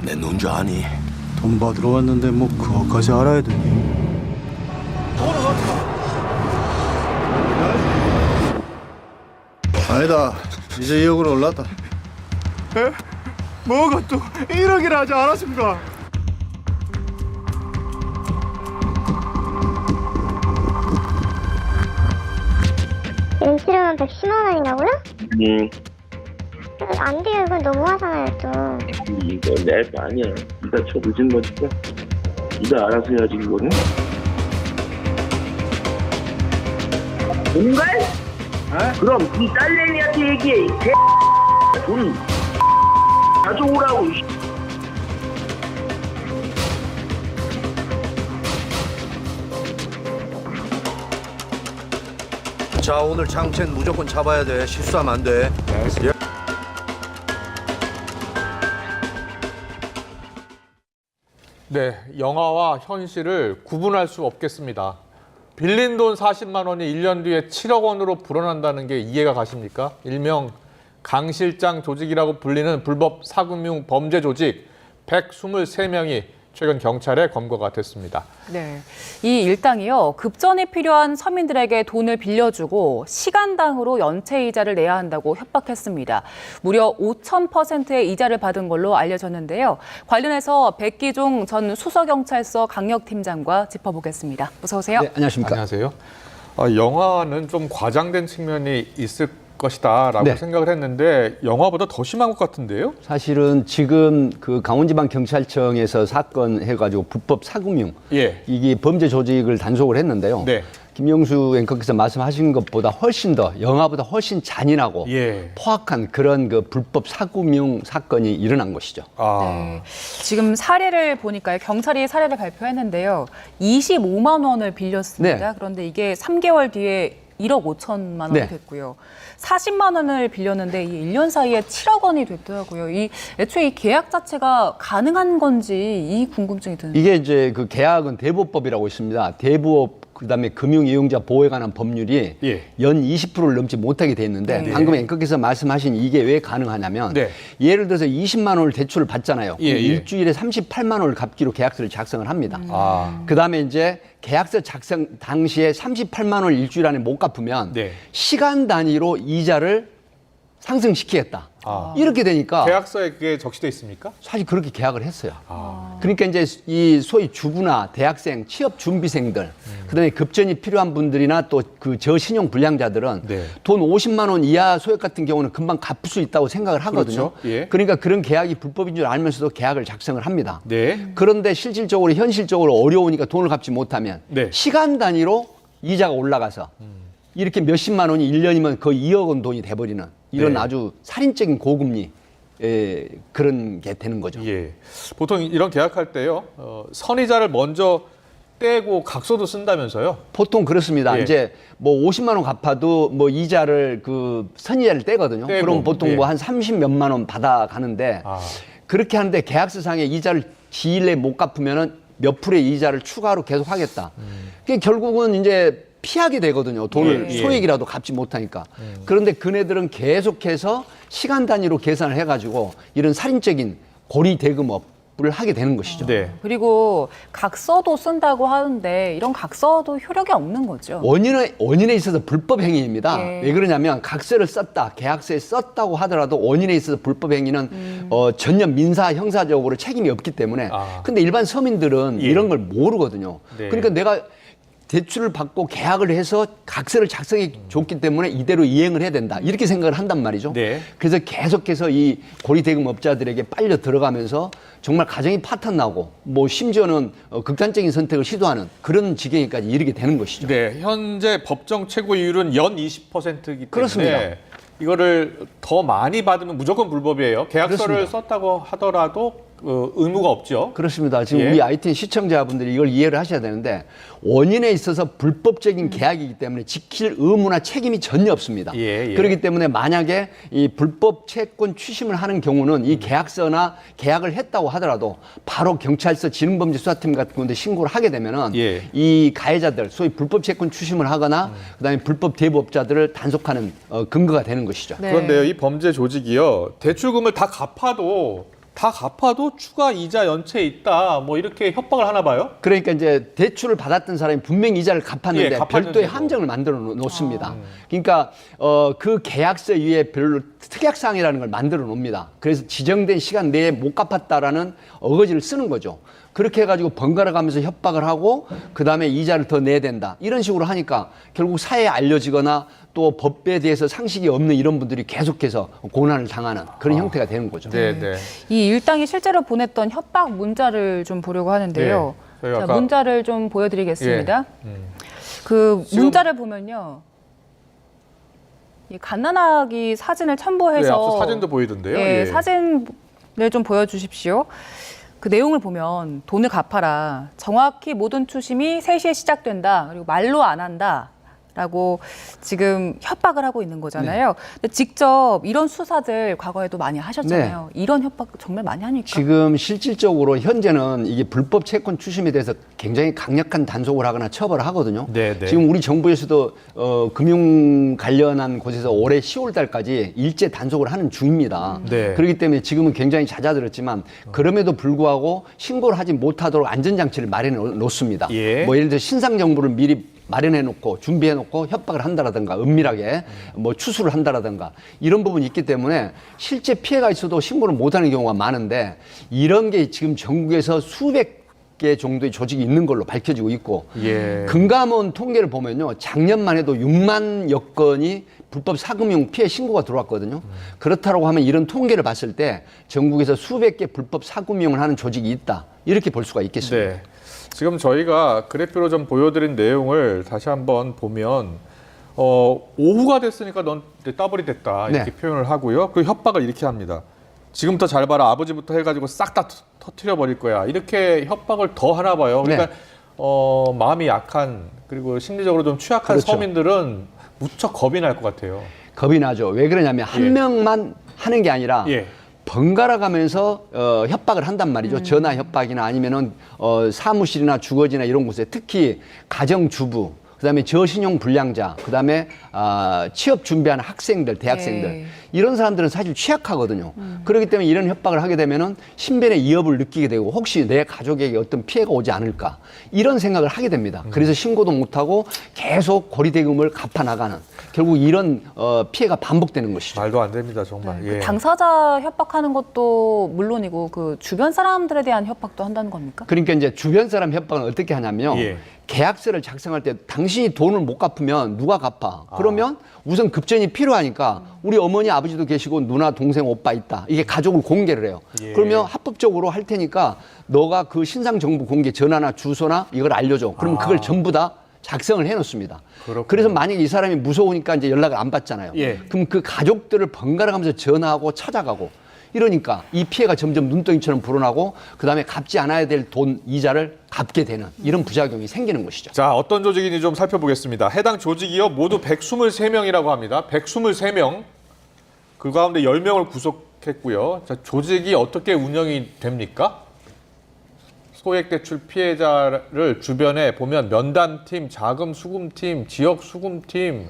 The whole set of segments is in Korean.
내 누군 줄 아니? 돈 받으러 왔는데 뭐 그거까지 알아야 되니? 아니다. 이제 2억으로 올랐다. 에? 뭐가 또 1억이라 하지 않았습니까? 인치료는 110만 원이라고요? 응. 안 돼요. 이건 너무하잖아요, 좀. 이거 내거 아니야. 네가 저 늦은 거니까 네가 알아서 해야지 이거는. 뭔가? 그럼 네 딸내미한테 얘기해. 이 돈 가져오라고. 자, 오늘 장첸 무조건 잡아야 돼. 실수하면 안 돼. 예. 네, 영화와 현실을 구분할 수 없겠습니다. 빌린 돈 40만 원이 1년 뒤에 7억 원으로 불어난다는 게 이해가 가십니까? 일명 강실장 조직이라고 불리는 불법 사금융 범죄 조직 123명이 최근 경찰에 검거가 됐습니다. 네, 이 일당이요. 급전이 필요한 서민들에게 돈을 빌려주고 시간당으로 연체 이자를 내야 한다고 협박했습니다. 무려 5,000%의 이자를 받은 걸로 알려졌는데요. 관련해서 백기종 전 수서경찰서 강력팀장과 짚어보겠습니다. 어서 오세요. 네, 안녕하십니까. 안녕하세요. 영화는 좀 과장된 측면이 있을 것이다라고 네. 생각을 했는데 영화보다 더 심한 것 같은데요? 사실은 지금 그 강원지방경찰청에서 사건 해가지고 불법 사금융 예. 이게 범죄 조직을 단속을 했는데요. 네. 김영수 앵커께서 말씀하신 것보다 훨씬 더 영화보다 훨씬 잔인하고 예. 포악한 그런 그 불법 사금융 사건이 일어난 것이죠. 네, 지금 사례를 보니까요. 경찰이 사례를 발표했는데요. 25만 원을 빌렸습니다. 네. 그런데 이게 3개월 뒤에 1억 5천만 원이 네. 됐고요. 40만 원을 빌렸는데 이 1년 사이에 7억 원이 됐더라고요. 애초에 이 계약 자체가 가능한 건지 이 궁금증이 드는데. 이게 이제 그 계약은 대부업법이라고 있습니다. 대부업 그다음에 금융이용자 보호에 관한 법률이 예. 연 20%를 넘지 못하게 돼 있는데 네. 방금 앵커께서 말씀하신 이게 왜 가능하냐면 네. 예를 들어서 20만 원을 대출을 받잖아요. 예, 예. 일주일에 38만 원을 갚기로 계약서를 작성을 합니다. 그다음에 이제 계약서 작성 당시에 38만 원을 일주일 안에 못 갚으면 네. 시간 단위로 이자를 상승시키겠다. 이렇게 되니까 계약서에 그게 적시돼 있습니까? 사실 그렇게 계약을 했어요. 그러니까 이제 이 소위 주부나 대학생, 취업 준비생들, 그다음에 급전이 필요한 분들이나 또 그 저신용 불량자들은 네. 돈 50만 원 이하 소액 같은 경우는 금방 갚을 수 있다고 생각을 하거든요. 그렇죠. 예. 그러니까 그런 계약이 불법인 줄 알면서도 계약을 작성을 합니다. 네. 그런데 실질적으로 현실적으로 어려우니까 돈을 갚지 못하면 네. 시간 단위로 이자가 올라가서 이렇게 몇십만 원이 1년이면 거의 2억 원 돈이 돼버리는 이런 네. 아주 살인적인 고금리 그런 게 되는 거죠. 예. 보통 이런 계약할 때요, 선이자를 먼저 떼고 각서도 쓴다면서요? 보통 그렇습니다. 예. 이제 뭐 50만 원 갚아도 뭐 이자를 그 선이자를 떼거든요. 떼고, 그럼 보통 예. 뭐 한 30몇만 원 받아가는데 그렇게 하는데 계약서상에 이자를 기일 내에 못 갚으면은 몇 프로의 이자를 추가로 계속 하겠다. 그게 결국은 이제 피하게 되거든요. 돈을 예. 소액이라도 갚지 못하니까. 그런데 그네들은 계속해서 시간 단위로 계산을 해가지고 이런 살인적인 고리 대금업을 하게 되는 것이죠. 네. 그리고 각서도 쓴다고 하는데 이런 각서도 효력이 없는 거죠. 원인에 있어서 불법 행위입니다. 예. 왜 그러냐면 각서를 썼다, 계약서에 썼다고 하더라도 원인에 있어서 불법 행위는 전혀 민사, 형사적으로 책임이 없기 때문에. 근데 일반 서민들은 예. 이런 걸 모르거든요. 네. 그러니까 내가 대출을 받고 계약을 해서 각서를 작성해 줬기 때문에 이대로 이행을 해야 된다. 이렇게 생각을 한단 말이죠. 네. 그래서 계속해서 이 고리대금업자들에게 빨려 들어가면서 정말 가정이 파탄나고 뭐 심지어는 극단적인 선택을 시도하는 그런 지경에까지 이르게 되는 것이죠. 네. 현재 법정 최고이율은 연 20%이기 때문에 그렇습니다. 이거를 더 많이 받으면 무조건 불법이에요. 계약서를 그렇습니다. 썼다고 하더라도 의무가 없죠. 그렇습니다. 지금 예. 우리 ITN 시청자분들이 이걸 이해를 하셔야 되는데 원인에 있어서 불법적인 계약이기 때문에 지킬 의무나 책임이 전혀 없습니다. 예, 예. 그렇기 때문에 만약에 이 불법 채권 취심을 하는 경우는 이 계약서나 계약을 했다고 하더라도 바로 경찰서 지능범죄수사팀 같은 데 신고를 하게 되면은 예. 이 가해자들 소위 불법 채권 취심을 하거나 그다음에 불법 대부업자들을 단속하는 근거가 되는 것이죠. 네. 그런데요, 이 범죄 조직이요, 대출금을 다 갚아도 다 갚아도 추가 이자 연체 있다. 뭐 이렇게 협박을 하나 봐요. 그러니까 이제 대출을 받았던 사람이 분명히 이자를 갚았는데 예, 갚았는데도. 별도의 함정을 만들어 놓습니다. 그러니까 그 계약서 위에 별로 특약사항이라는 걸 만들어 놓습니다. 그래서 지정된 시간 내에 못 갚았다라는 어거지를 쓰는 거죠. 그렇게 해가지고 번갈아 가면서 협박을 하고 그다음에 이자를 더 내야 된다. 이런 식으로 하니까 결국 사회에 알려지거나 또 법에 대해서 상식이 없는 이런 분들이 계속해서 고난을 당하는 그런 형태가 되는 거죠. 네, 네. 이 일당이 실제로 보냈던 협박 문자를 좀 보려고 하는데요. 예, 저희 자, 아까- 문자를 좀 보여드리겠습니다. 예. 그 지금- 문자를 보면요. 이 갓난아기 사진을 첨부해서 네, 앞서 사진도 보이던데요. 예, 예. 사진을 좀 보여주십시오. 그 내용을 보면 돈을 갚아라. 정확히 모든 추심이 3시에 시작된다. 그리고 말로 안 한다. 라고 지금 협박을 하고 있는 거잖아요. 근데 직접 이런 수사들 과거에도 많이 하셨잖아요. 이런 협박 정말 많이 하니까. 지금 실질적으로 현재는 이게 불법 채권 추심에 대해서 굉장히 강력한 단속을 하거나 처벌을 하거든요. 네, 네. 지금 우리 정부에서도 금융 관련한 곳에서 올해 10월 달까지 일제 단속을 하는 중입니다. 네. 그렇기 때문에 지금은 굉장히 잦아들었지만 그럼에도 불구하고 신고를 하지 못하도록 안전장치를 마련해 놓습니다. 예. 뭐 예를 들어 신상 정보를 미리 마련해 놓고 준비해 놓고 협박을 한다라든가 은밀하게 뭐 추수를 한다라든가 이런 부분이 있기 때문에 실제 피해가 있어도 신고를 못하는 경우가 많은데 이런 게 지금 전국에서 수백 개 정도의 조직이 있는 걸로 밝혀지고 있고 예. 금감원 통계를 보면요 작년만 해도 6만여 건이 불법 사금융 피해 신고가 들어왔거든요. 그렇다고 하면 이런 통계를 봤을 때 전국에서 수백 개 불법 사금융을 하는 조직이 있다 이렇게 볼 수가 있겠습니다. 네. 지금 저희가 그래프로 좀 보여드린 내용을 다시 한번 보면 오후가 됐으니까 넌 따블이 됐다 이렇게 네. 표현을 하고요. 그 협박을 이렇게 합니다. 지금부터 잘 봐라. 아버지부터 해가지고 싹 다 터트려 버릴 거야. 이렇게 협박을 더 하나 봐요. 그러니까 마음이 약한 그리고 심리적으로 좀 취약한 그렇죠. 서민들은 무척 겁이 날 것 같아요. 겁이 나죠. 왜 그러냐면 한 명만 하는 게 아니라 예. 번갈아 가면서 협박을 한단 말이죠. 전화 협박이나 아니면은 사무실이나 주거지나 이런 곳에 특히 가정주부, 그다음에 저신용 불량자, 그다음에 취업 준비하는 학생들, 대학생들 네. 이런 사람들은 사실 취약하거든요. 그렇기 때문에 이런 협박을 하게 되면은 신변의 위협을 느끼게 되고 혹시 내 가족에게 어떤 피해가 오지 않을까 이런 생각을 하게 됩니다. 그래서 신고도 못하고 계속 고리대금을 갚아 나가는 결국 이런 피해가 반복되는 것이죠. 말도 안 됩니다, 정말. 그 예. 당사자 협박하는 것도 물론이고 그 주변 사람들에 대한 협박도 한다는 겁니까? 그러니까 이제 주변 사람 협박은 어떻게 하냐면 예. 계약서를 작성할 때 당신이 돈을 못 갚으면 누가 갚아? 그러면 우선 급전이 필요하니까 우리 어머니 아버지도 계시고 누나 동생 오빠 있다. 이게 가족을 공개를 해요. 예. 그러면 합법적으로 할 테니까 너가 그 신상 정보 공개 전화나 주소나 이걸 알려줘. 그러면 그걸 전부 다 작성을 해놓습니다. 그렇군요. 그래서 만약에 이 사람이 무서우니까 이제 연락을 안 받잖아요. 예. 그럼 그 가족들을 번갈아 가면서 전화하고 찾아가고 이러니까 이 피해가 점점 눈덩이처럼 불어나고 그다음에 갚지 않아야 될 돈 이자를 갚게 되는 이런 부작용이 생기는 것이죠. 자, 어떤 조직인지 좀 살펴보겠습니다. 해당 조직이요, 모두 123명이라고 합니다. 123명. 그 가운데 10명을 구속했고요. 자, 조직이 어떻게 운영이 됩니까? 소액대출 피해자를 주변에 보면 면담팀, 자금수금팀, 지역수금팀,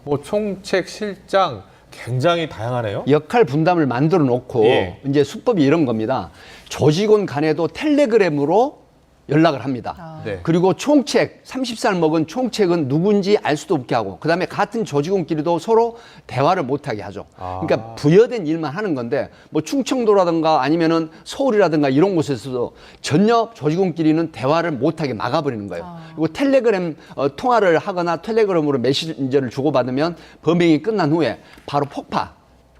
뭐 총책, 실장 굉장히 다양하네요. 역할 분담을 만들어 놓고 예. 이제 수법이 이런 겁니다. 조직원 간에도 텔레그램으로 연락을 합니다. 네. 그리고 총책, 30살 먹은 총책은 누군지 알 수도 없게 하고 그다음에 같은 조직원끼리도 서로 대화를 못하게 하죠. 그러니까 부여된 일만 하는 건데 뭐 충청도라든가 아니면은 서울이라든가 이런 곳에서도 전혀 조직원끼리는 대화를 못하게 막아버리는 거예요. 그리고 텔레그램 통화를 하거나 텔레그램으로 메시지를 주고받으면 범행이 끝난 후에 바로 폭파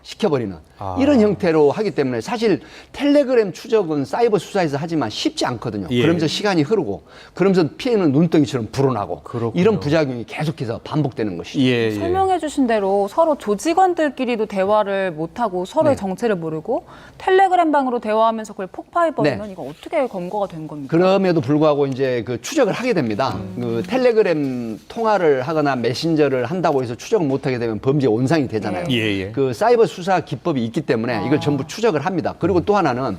시켜버리는 이런 형태로 하기 때문에 사실 텔레그램 추적은 사이버 수사에서 하지만 쉽지 않거든요. 예. 그러면서 시간이 흐르고 그러면서 피해는 눈덩이처럼 불어나고 그렇군요. 이런 부작용이 계속해서 반복되는 것이죠. 예, 설명해 주신 대로 서로 조직원들끼리도 대화를 못하고 서로의 정체를 모르고 텔레그램 방으로 대화하면서 그걸 폭파해버리면 네. 이거 어떻게 검거가 된 겁니까? 그럼에도 불구하고 이제 그 추적을 하게 됩니다. 그 텔레그램 통화를 하거나 메신저를 한다고 해서 추적을 못하게 되면 범죄 원상이 되잖아요. 예, 예. 그 사이버 수사 기법이 있기 때문에 이걸 전부 추적을 합니다. 그리고 또 하나는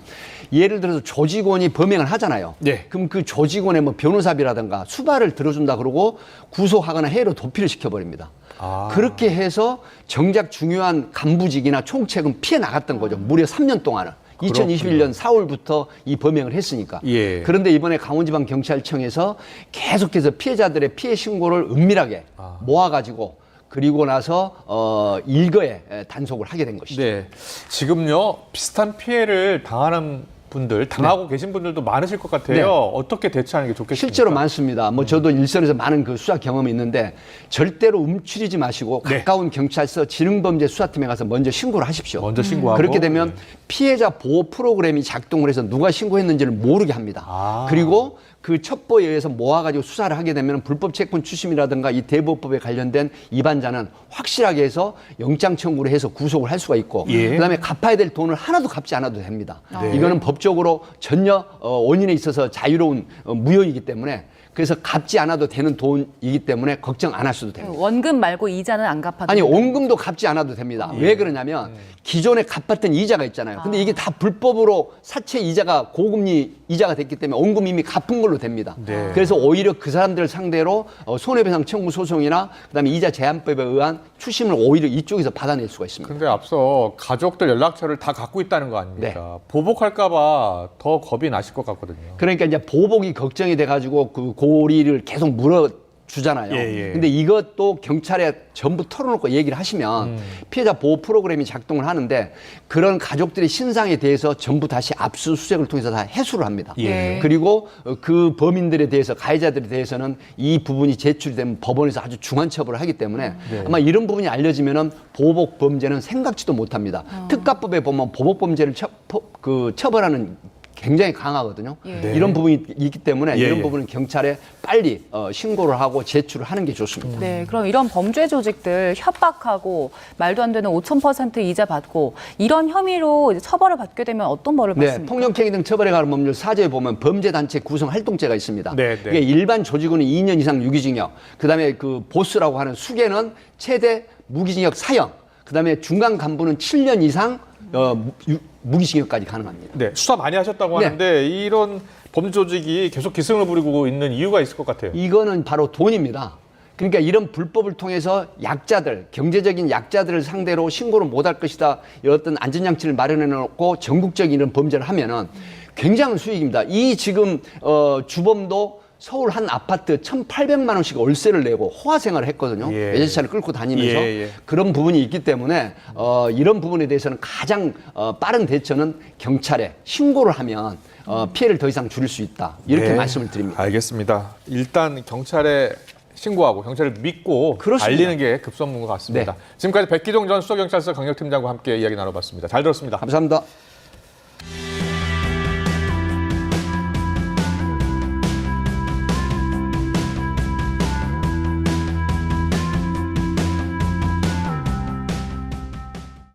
예를 들어서 조직원이 범행을 하잖아요. 네. 그럼 그 조직원의 뭐 변호사비라든가 수발을 들어준다 그러고 구속하거나 해로 도피를 시켜버립니다. 그렇게 해서 정작 중요한 간부직이나 총책은 피해 나갔던 거죠. 무려 3년 동안은. 2021년 4월부터 이 범행을 했으니까. 예. 그런데 이번에 강원지방경찰청에서 계속해서 피해자들의 피해 신고를 은밀하게 모아가지고 그리고 나서 일거에 단속을 하게 된 것이죠. 네. 지금요, 비슷한 피해를 당하는 분들, 당하고 계신 분들도 많으실 것 같아요. 네. 어떻게 대처하는 게 좋겠습니까? 실제로 많습니다. 뭐 저도 일선에서 많은 그 수사 경험이 있는데 절대로 움츠리지 마시고 네. 가까운 경찰서 지능범죄 수사팀에 가서 먼저 신고를 하십시오. 먼저 신고하고. 그렇게 되면 네. 피해자 보호 프로그램이 작동을 해서 누가 신고했는지를 모르게 합니다. 아. 그리고 그 첩보에 의해서 모아가지고 수사를 하게 되면 불법 채권 추심이라든가 이 대부업법에 관련된 위반자는 확실하게 해서 영장 청구를 해서 구속을 할 수가 있고 예. 그다음에 갚아야 될 돈을 하나도 갚지 않아도 됩니다. 네. 이거는 법적으로 전혀 원인에 있어서 자유로운 무효이기 때문에 그래서 갚지 않아도 되는 돈이기 때문에 걱정 안 하셔도 됩니다. 원금 말고 이자는 안 갚아도 아니 된다. 원금도 갚지 않아도 됩니다. 왜 그러냐면 기존에 갚았던 이자가 있잖아요. 근데 이게 다 불법으로 사채 이자가 고금리 이자가 됐기 때문에 원금 이미 갚은 걸로 됩니다. 네. 그래서 오히려 그 사람들 상대로 손해배상 청구 소송이나 그다음에 이자 제한법에 의한 추심을 오히려 이쪽에서 받아낼 수가 있습니다. 근데 앞서 가족들 연락처를 다 갖고 있다는 거 아닙니까? 보복할까봐 더 겁이 나실 것 같거든요. 그러니까 이제 보복이 걱정이 돼가지고 그 고리를 계속 물어주잖아요. 예, 예. 근데 이것도 경찰에 전부 털어놓고 얘기를 하시면 피해자 보호 프로그램이 작동을 하는데 그런 가족들의 신상에 대해서 전부 다시 압수수색을 통해서 다 해소를 합니다. 예. 그리고 그 범인들에 대해서 가해자들에 대해서는 이 부분이 제출이 되면 법원에서 아주 중한 처벌을 하기 때문에 아마 이런 부분이 알려지면은 보복 범죄는 생각지도 못합니다. 특가법에 보면 보복 범죄를 처벌하는 굉장히 강하거든요. 예. 이런 부분이 있기 때문에 예, 이런 예. 부분은 경찰에 빨리 신고를 하고 제출을 하는 게 좋습니다. 네, 그럼 이런 범죄 조직들 협박하고 말도 안 되는 5,000% 이자 받고 이런 혐의로 이제 처벌을 받게 되면 어떤 벌을 네, 받습니까? 폭력행위 등 처벌에 관한 법률 4조에 보면 범죄단체 구성 활동죄가 있습니다. 네, 네. 이게 일반 조직원은 2년 이상 유기징역, 그다음에 그 보스라고 하는 수계는 최대 무기징역 사형, 그다음에 중간 간부는 7년 이상 무기징역까지 가능합니다. 네, 수사 많이 하셨다고 네. 하는데 이런 범죄 조직이 계속 기승을 부리고 있는 이유가 있을 것 같아요. 이거는 바로 돈입니다. 그러니까 이런 불법을 통해서 약자들, 경제적인 약자들을 상대로 신고를 못할 것이다. 어떤 안전장치를 마련해 놓고 전국적인 이런 범죄를 하면은 굉장한 수익입니다. 이 지금 주범도 서울 한 아파트 1,800만 원씩 월세를 내고 호화 생활을 했거든요. 예. 외제차를 끌고 다니면서 예, 예. 그런 부분이 있기 때문에 이런 부분에 대해서는 가장 빠른 대처는 경찰에 신고를 하면 피해를 더 이상 줄일 수 있다. 이렇게 네, 말씀을 드립니다. 알겠습니다. 일단 경찰에 신고하고 경찰을 믿고 그렇습니다. 알리는 게 급선무인 것 같습니다. 네. 지금까지 백기동 전 수서경찰서 강력팀장과 함께 이야기 나눠봤습니다. 잘 들었습니다. 감사합니다.